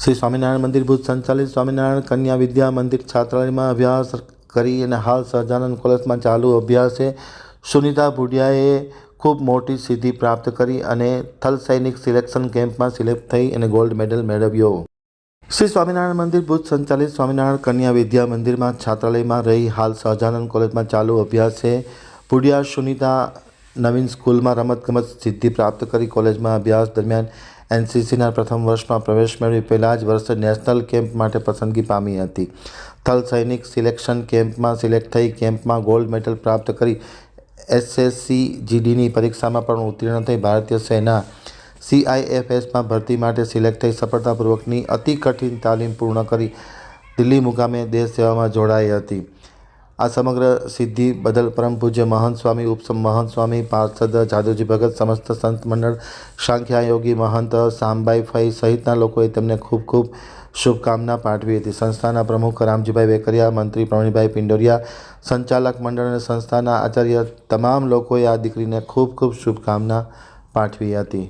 શ્રી સ્વામિનારાયણ મંદિર ભુજ સંચાલિત સ્વામિનારાયણ કન્યા વિદ્યા મંદિર છાત્રાલયમાં અભ્યાસ કરી અને હાલ સહજાનંદ કોલેજમાં ચાલુ અભ્યાસે સુનિતા ભુડિયાએ ખૂબ મોટી સિદ્ધિ પ્રાપ્ત કરી અને થલ સૈનિક સિલેક્શન કેમ્પમાં સિલેક્ટ થઈ અને ગોલ્ડ મેડલ મેળવ્યો। શ્રી સ્વામિનારાયણ મંદિર ભુજ સંચાલિત સ્વામિનારાયણ કન્યા વિદ્યા મંદિરમાં છાત્રાલયમાં રહી હાલ સહજાનંદ કોલેજમાં ચાલુ અભ્યાસે ભુડિયા સુનિતા નવીન સ્કૂલમાં રમતગમત સિદ્ધિ પ્રાપ્ત કરી કોલેજમાં અભ્યાસ દરમિયાન એનસીસીના પ્રથમ વર્ષમાં પ્રવેશ મેળવી પહેલા જ વર્ષે નેશનલ કેમ્પ માટે પસંદગી પામી હતી। થલ સૈનિક સિલેક્શન કેમ્પમાં સિલેક્ટ થઈ કેમ્પમાં ગોલ્ડ મેડલ પ્રાપ્ત કરી એસએસસી જીડીની પરીક્ષામાં પણ ઉત્તીર્ણ થઈ ભારતીય સેના CIFSમાં ભરતી માટે સિલેક્ટ થઈ સફળતાપૂર્વકની અતિ કઠિન તાલીમ પૂર્ણ કરી દિલ્હી મુકામે દેશ સેવામાં જોડાઈ હતી। આ સમગ્ર સિદ્ધિ બદલ પરમ પૂજ્ય મહંત સ્વામી ઉપસમ મહંત સ્વામી પાર્ષદ જાદવજી ભગત સમસ્ત સંત મંડળ સાંખ્યા યોગી મહંત સામબાઈ ફઈ સહિતના લોકોએ તેમને ખૂબ ખૂબ શુભકામના પાઠવી હતી। સંસ્થાના પ્રમુખ રામજીભાઈ વેકરિયા, મંત્રી પ્રવીણભાઈ પિંડોરિયા, સંચાલક મંડળ અને સંસ્થાના આચાર્ય તમામ લોકોએ આ દીકરીને ખૂબ ખૂબ શુભકામના પાઠવી હતી।